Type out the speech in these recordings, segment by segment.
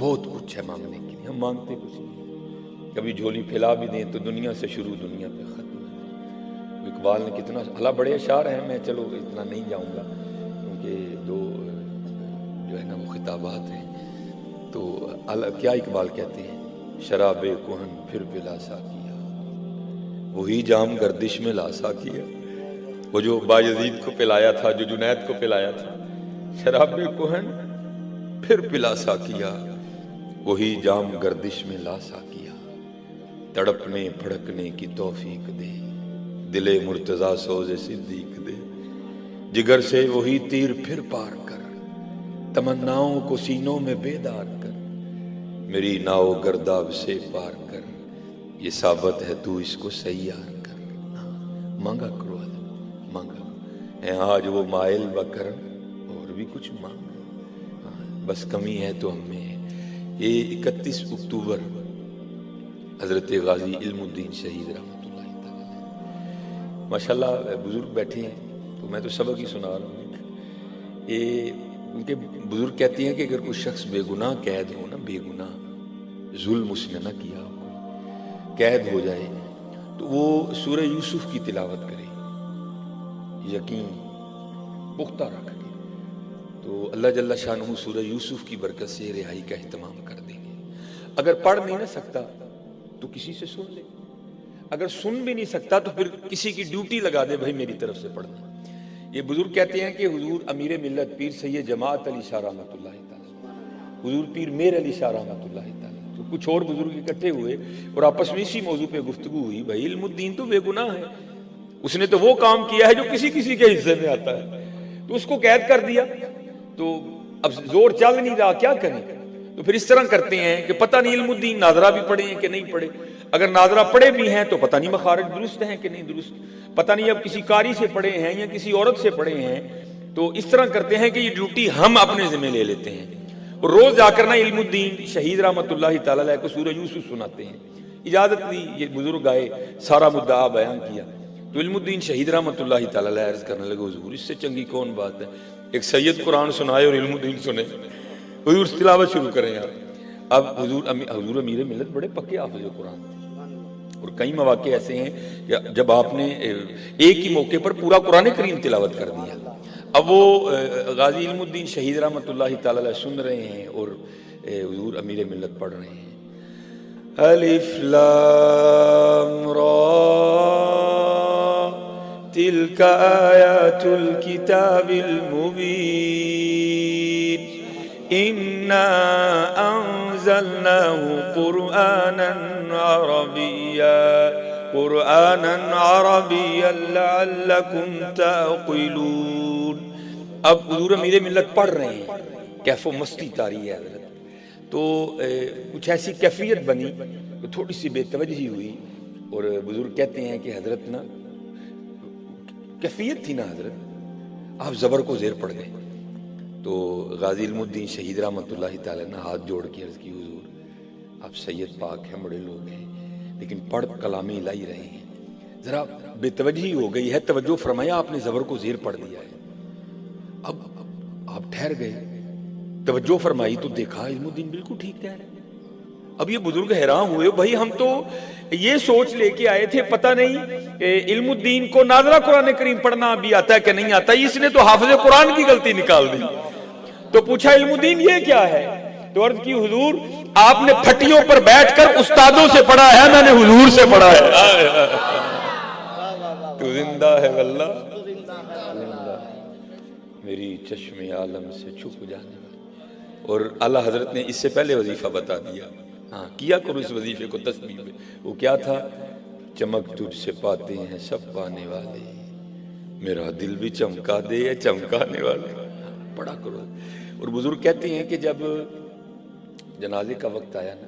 بہت کچھ ہے مانگنے کے لیے، ہم مانگتے کچھ نہیں، کبھی جھولی پھیلا بھی دیں تو دنیا سے شروع دنیا پہ ختم۔ اقبال نے کتنا اللہ بڑے اشعار ہیں، میں چلو اتنا نہیں جاؤں گا کیونکہ دو جو ہے نا وہ خطابات ہیں۔ تو کیا اقبال کہتے ہیں، شراب کہن پھر پلا ساقیا، وہی جام گردش میں لا ساقیا، وہ جو بایزید کو پلایا تھا، جو جنید کو پلایا تھا، شراب کہن پھر پلا ساقیا، وہی جام گردش میں لا ساقیا، تڑپنے پھڑکنے کی توفیق دے، دل مرتضیٰ سوز صدیق دے، جگر سے وہی تیر پھر پار کر، تمناؤں کو سینوں میں بیدار کر، میری ناؤ گرداب سے پار کر، یہ ثابت ہے تو اس کو سیار کر۔ مانگا کرو حضرت، مانگا ہے آج وہ مائل بکرم، اور بھی کچھ مانگا، بس کمی ہے تو ہم میں ہے۔ یہ 31 اکتوبر حضرت غازی علم الدین شہید رحمۃ اللہ تعالی، ماشاءاللہ بزرگ بیٹھے ہیں تو میں تو سبق ہی سنا رہا ہوں۔ یہ ان کے بزرگ کہتے ہیں کہ اگر کوئی شخص بے گناہ قید ہو نا، بے گناہ ظلم اس نے نہ کیا ہو، قید ہو جائے تو وہ سورہ یوسف کی تلاوت کرے، یقین پختہ رکھ کے، تو اللہ جل شانہ سورہ یوسف کی برکت سے رہائی کا اہتمام کر دیں گے۔ اگر پڑھ نہیں نہ سکتا تو کسی سے سن لے، اگر سن بھی نہیں سکتا تو پھر کسی کی ڈیوٹی لگا دے، بھائی میری طرف سے پڑھنا۔ یہ بزرگ کہتے ہیں کہ حضور امیر ملت پیر سید جماعت علی شاہ رحمۃ اللہ تعالی، حضور پیر میر علی شاہ رحمۃ اللہ تعالی، تو کچھ اور بزرگ اکٹھے ہوئے اور آپس میں اسی موضوع پہ گفتگو ہوئی، بھائی علم الدین تو بے گناہ ہے، اس نے تو وہ کام کیا ہے جو کسی کسی کے حصے میں آتا ہے، تو اس کو قید کر دیا، تو اب زور چل نہیں رہا، کیا کریں؟ تو پھر اس طرح کرتے ہیں کہ پتہ نہیں علم الدین ناظرہ بھی پڑھے ہیں کہ نہیں پڑھے، اگر ناظرہ پڑھے بھی ہیں تو پتہ نہیں مخارج درست ہیں کہ نہیں درست، پتہ نہیں اب کسی قاری سے پڑھے ہیں یا کسی عورت سے پڑھے ہیں، تو اس طرح کرتے ہیں کہ یہ ڈیوٹی ہم اپنے ذمہ لے لیتے ہیں، اور روز جا کر نا علم الدین شہید رحمۃ اللہ تعالی علیہ کو سورہ یوسف سناتے ہیں۔ اجازت دی، یہ بزرگ آئے، سارا مدعا بیان کیا، تو علم الدین شہید رحمۃ اللہ تعالی علیہ عرض کرنے لگے، حضور اس سے چنگی کون بات ہے، ایک سید قرآن سنائے اور علم الدین سنے، حضور تلاوت شروع کریں یار۔ اب حضور امیر ملت بڑے پکے حافظ قرآن تھے، اور کئی مواقع ایسے ہیں کہ جب آپ نے ایک ہی موقع پر پورا قرآن کریم تلاوت کر دیا، اب وہ غازی علم الدین شہید رحمۃ اللہ تعالی علیہ سن رہے ہیں اور حضور امیر ملت پڑھ رہے ہیں، الف لام را تلک آیات الکتاب المبین انا انزلناه قرآنا عربیا لعلکم تعقلون۔ اب حضور امیر ملت پڑھ رہے ہیں، کیف و مستی طاری ہے حضرت، تو کچھ ایسی کیفیت بنی کہ تھوڑی سی بے توجہی ہوئی، اور بزرگ کہتے ہیں کہ حضرت نا کیفیت تھی نا حضرت، آپ زبر کو زیر پڑ گئے، تو غازی علم الدین شہید رحمۃ اللہ تعالی نے ہاتھ جوڑ کے عرض کی، حضور آپ سید پاک ہیں، بڑے لوگ ہیں، لیکن پڑھ کلام الہی رہے ہیں، ذرا بے توجہی ہو گئی ہے، توجہ فرمایا، آپ نے زبر کو زیر پڑھ دیا ہے۔ اب آپ ٹھہر گئے، توجہ فرمائی تو دیکھا علم الدین بالکل ٹھیک کہہ رہے ہیں۔ اب یہ بزرگ حیران ہوئے، بھائی ہم تو یہ سوچ لے کے آئے تھے، پتہ نہیں علم الدین کو ناظرہ قرآن کریم پڑھنا بھی آتا ہے کہ نہیں آتا، اس نے تو حافظ قرآن کی غلطی نکال دی۔ تو پوچھا علم الدین یہ کیا ہے، تو عرض کی حضور آپ نے پھٹیوں پر بیٹھ کر استادوں سے پڑھا ہے، میں نے حضور سے پڑھا ہے۔ تو زندہ ہے واللہ، زندہ میری چشم عالم سے چھپ جانے والا۔ اور اللہ حضرت نے اس سے پہلے وظیفہ بتا دیا، ہاں کیا کرو اس وظیفے کو تسبیح میں، وہ کیا تھا، چمک تجھ سے پاتے ہیں سب پانے والے، میرا دل بھی چمکا دے چمکانے والے، پڑھا کرو۔ اور بزرگ کہتے ہیں کہ جب جنازے کا وقت آیا نا،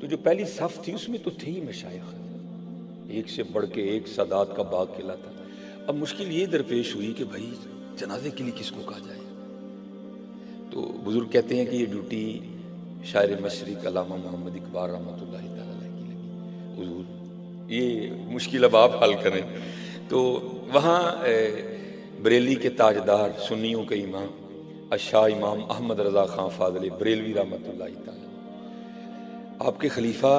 تو جو پہلی صف تھی اس میں تو تھے ہی مشائخ، ایک سے بڑھ کے ایک سادات کا باغ کھلا تھا۔ اب مشکل یہ درپیش ہوئی کہ بھائی جنازے کے لیے کس کو کہا جائے، تو بزرگ کہتے ہیں کہ یہ ڈیوٹی شاعر مشرق علامہ محمد اقبال رحمۃ اللہ تعالی علیہ کی لگی، حضور یہ مشکل اب آپ حل کریں۔ تو وہاں بریلی کے تاجدار، سنیوں کے امام، الشاہ امام احمد رضا خان فاضلی بریلوی رحمۃ اللہ تعالی، آپ کے خلیفہ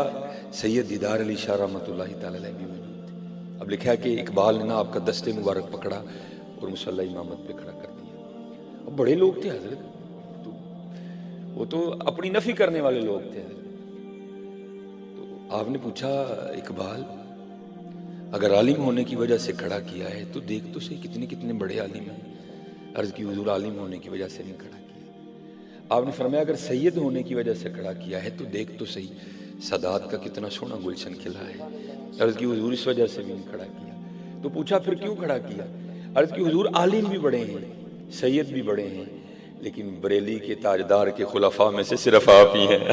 سید دیدار علی شاہ رحمۃ اللہ تعالی علیہ بھی موجود تھے. اب لکھا ہے کہ اقبال نے نا آپ کا دستے مبارک پکڑا اور مصلی امامت پہ کھڑا کر دیا. اب بڑے لوگ تھے حضرت، تو وہ تو اپنی نفی کرنے والے لوگ تھے حضرت. تو آپ نے پوچھا اقبال اگر عالم ہونے کی وجہ سے کھڑا کیا ہے تو دیکھ تو صحیح کتنے کتنے بڑے عالم ہیں. عرض کی حضور عالم ہونے کی وجہ سے نہیں کھڑا کیا. آپ نے فرمایا اگر سید ہونے کی وجہ سے کھڑا کیا ہے تو دیکھ تو صحیح سادات کا کتنا سونا گلشن کھلا ہے. عرض کی حضور اس وجہ سے بھی نہیں کھڑا کیا. تو پوچھا پھر کیوں کھڑا کیا؟ عرض کی حضور عالم بھی بڑے ہیں، سید بھی بڑے ہیں، لیکن بریلی کے تاجدار کے خلفاء میں سے صرف آپ ہی ہیں.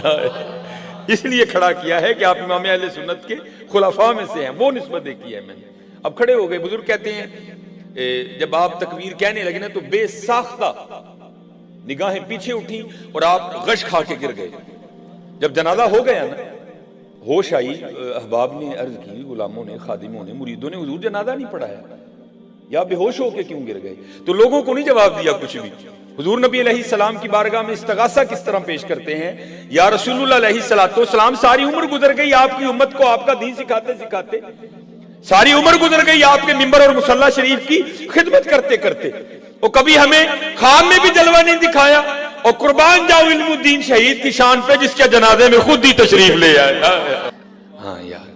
اس لیے کھڑا کیا ہے کہ آپ امام اہل سنت کے خلفاء میں سے ہیں، وہ نسبت کی ہے میں نے. اب کھڑے ہو گئے. بزرگ کہتے ہیں جب آپ تکبیر کہنے لگے نا تو بے ساختہ نگاہیں پیچھے اٹھی اور آپ غش کھا کے گر گئے. جب جنازہ ہو گیا نا ہوش آئی، احباب نے عرض کی، غلاموں نے، خادموں نے، مریدوں نے، حضور جنازہ نہیں پڑھایا یا بے ہوش ہو کے کیوں گر گئے؟ تو لوگوں کو نہیں جواب دیا کچھ بھی. حضور نبی علیہ السلام کی بارگاہ میں استغاثہ کس طرح پیش کرتے ہیں؟ یا رسول اللہ علیہ السلام ساری عمر گزر گئی آپ کی امت کو آپ کا دین سکھاتے سکھاتے، ساری عمر گزر گئی آپ کے منبر اور مصلی شریف کی خدمت کرتے کرتے، اور کبھی ہمیں خواب میں بھی جلوہ نہیں دکھایا. اور قربان جاؤ علم الدین شہید کی شان پہ جس کے جنازے میں خود ہی تشریف لے آئے. ہاں یار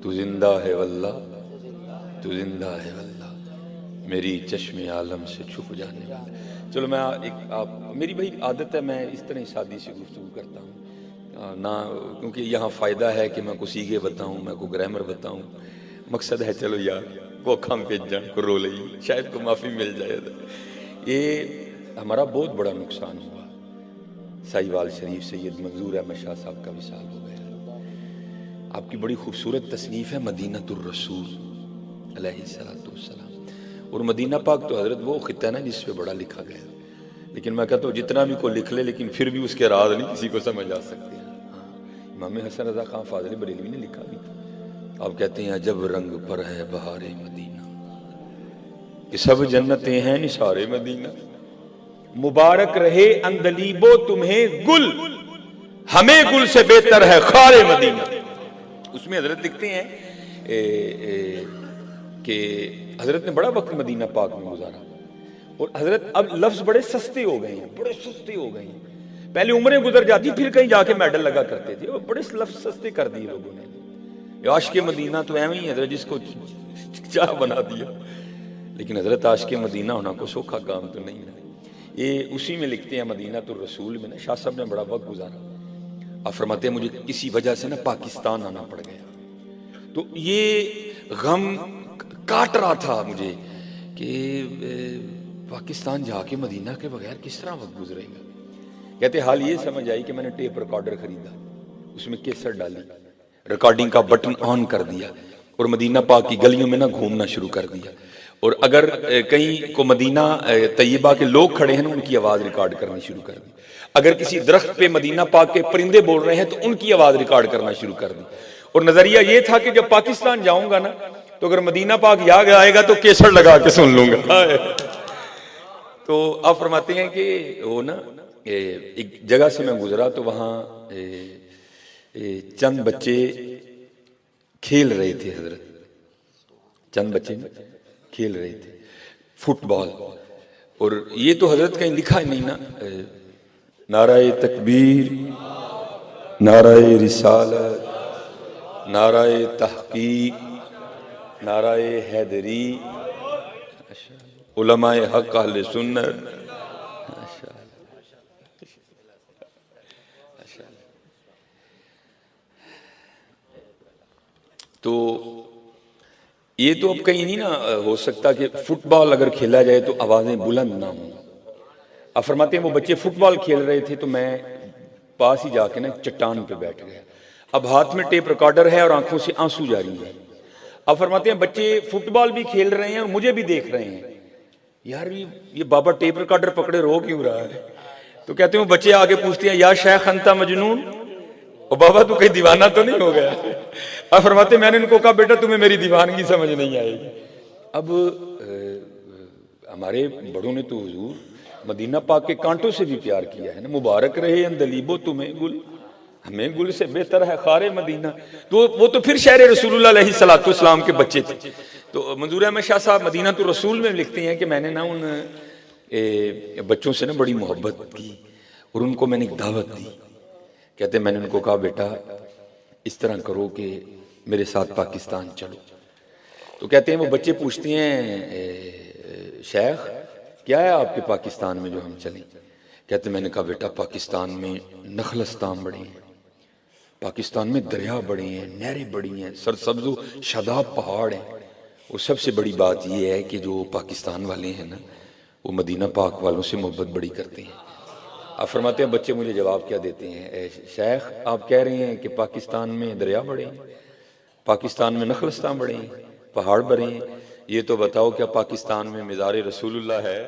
تو زندہ ہے واللہ، تو زندہ ہے واللہ، میری چشم عالم سے چھپ جانے والا. چلو میں آپ میری بھائی عادت ہے میں اس طرح سادی سے گفتگو کرتا ہوں نہ، کیونکہ یہاں فائدہ ہے کہ میں کو سیگے بتاؤں، میں کو گرامر بتاؤں. مقصد ہے چلو یار وہ کھم پہ جان کو رو لئی، شاید کو معافی مل جائے. یہ ہمارا بہت بڑا نقصان ہوا. سائیوال شریف سید منظور احمد شاہ صاحب کا وصال ہو گیا. آپ کی بڑی خوبصورت تصنیف ہے مدینہ الرسول علیہ السلام. اور مدینہ پاک تو حضرت وہ خطہ ہے نا جس پہ بڑا لکھا گیا، لیکن میں کہتا ہوں جتنا بھی کوئی لکھ لے لیکن پھر بھی اس کے راز نہیں کسی کو سمجھ آ سکتے. امام حسن رضا خان فاضلی بریلوی نے لکھا بھی تھا. آپ کہتے ہیں عجب رنگ پر ہے بہار مدینہ، کہ سب جنتیں ہیں نثار مدینہ. مبارک رہے اندلیبو تمہیں گل، ہمیں گل سے بہتر ہے خار مدینہ. اس میں حضرت لکھتے ہیں کہ حضرت نے بڑا وقت مدینہ پاک میں گزارا، اور حضرت اب لفظ بڑے سستے ہو گئے ہیں، بڑے سستے ہو گئے ہیں. پہلے عمریں گزر جاتی پھر کہیں جا کے میڈل لگا کرتے تھے، اور بڑے لفظ سستے کر دیے لوگوں نے. عاشق مدینہ تو ایویں ہی حضرت جس کو چاہ بنا دیا، لیکن حضرت عاشق مدینہ ہونا کو سوکھا کام تو نہیں ہے. یہ اسی میں لکھتے ہیں مدینہ الرسول میں نا، شاہ صاحب نے بڑا وقت گزارا. آپ فرماتے ہیں مجھے کسی وجہ سے نا پاکستان آنا پڑ گیا، تو یہ غم کاٹ رہا تھا مجھے کہ پاکستان جا کے مدینہ کے بغیر کس طرح وقت گزرے گا. کہتے حال یہ سمجھ آئی کہ میں نے ٹیپ ریکارڈر خریدا، اس میں کیسٹ ڈالی، ریکارڈنگ کا بٹن آن کر دیا، اور مدینہ پاک کی گلیوں میں نہ گھومنا شروع کر دیا. اور اگر کہیں کو مدینہ طیبہ کے لوگ کھڑے ہیں نا ان کی آواز ریکارڈ کرنی شروع کر دی. اگر کسی درخت پہ مدینہ پاک کے پرندے بول رہے ہیں تو ان کی آواز ریکارڈ کرنا شروع کر دی. اور نظریہ یہ تھا کہ جب پاکستان جاؤں گا نا تو اگر مدینہ پاک یاد آئے گا تو کیسٹ لگا کے سن لوں گا. تو آپ فرماتے ہیں کہ وہ نا ایک جگہ سے میں گزرا تو وہاں چند بچے کھیل رہے تھے حضرت، چند بچے کھیل رہے تھے فٹ بال. اور یہ تو حضرت کہیں لکھا ہی نہیں نا، نعرہ تکبیر، نعرہ رسالت، نعرہ تحقیق، نعرہ حیدری، علماء حق اہل سنت. تو یہ تو اب کہیں نہیں نا ہو سکتا کہ فٹ بال اگر کھیلا جائے تو آوازیں بلند نہ ہوں. آپ فرماتے ہیں وہ بچے فٹ بال کھیل رہے تھے تو میں پاس ہی جا کے نا چٹان پہ بیٹھ گیا. اب ہاتھ میں ٹیپ ریکارڈر ہے اور آنکھوں سے آنسو جاری ہے. آپ فرماتے ہیں بچے فٹ بال بھی کھیل رہے ہیں اور مجھے بھی دیکھ رہے ہیں، یار یہ بابا ٹیپ ریکارڈر پکڑے رو کیوں رہا ہے؟ تو کہتے ہیں وہ بچے آگے پوچھتے ہیں یا شیخ انتا مجنون، اور بابا تو کہیں دیوانہ تو نہیں ہو گیا؟ اب فرماتے میں نے ان کو کہا بیٹا تمہیں میری دیوانگی سمجھ نہیں آئے گی. اب ہمارے بڑوں نے تو حضور مدینہ پاک کے کانٹوں سے بھی پیار کیا ہے نا. مبارک رہے اندلیبو تمہیں گل، ہمیں گل سے بہتر ہے خار مدینہ. تو وہ تو پھر شہر رسول اللہ علیہ الصلوۃ والسلام کے بچے تھے. تو منظور احمد شاہ صاحب مدینہ تو رسول میں لکھتے ہیں کہ میں نے نا ان بچوں سے نا بڑی محبت کی اور ان کو میں نے ایک دعوت دی. کہتے میں نے ان کو کہا بیٹا اس طرح کرو کہ میرے ساتھ پاکستان چلو. تو کہتے ہیں وہ بچے پوچھتے ہیں شیخ کیا ہے آپ کے پاکستان میں جو ہم چلیں؟ کہتے میں نے کہا بیٹا پاکستان میں نخلستان بڑے ہیں، پاکستان میں دریا بڑے ہیں، نہریں بڑی ہیں، سرسبز و شاداب پہاڑ ہیں. اور سب سے بڑی بات یہ ہے کہ جو پاکستان والے ہیں نا وہ مدینہ پاک والوں سے محبت بڑی کرتے ہیں. آپ فرماتے ہیں بچے مجھے جواب کیا دیتے ہیں؟ اے شیخ آپ کہہ رہے ہیں کہ پاکستان میں دریا بڑے ہیں، پاکستان میں نخلستان بڑے ہیں، پہاڑ بڑے ہیں، یہ تو بتاؤ کیا پاکستان میں مزار رسول اللہ ہے؟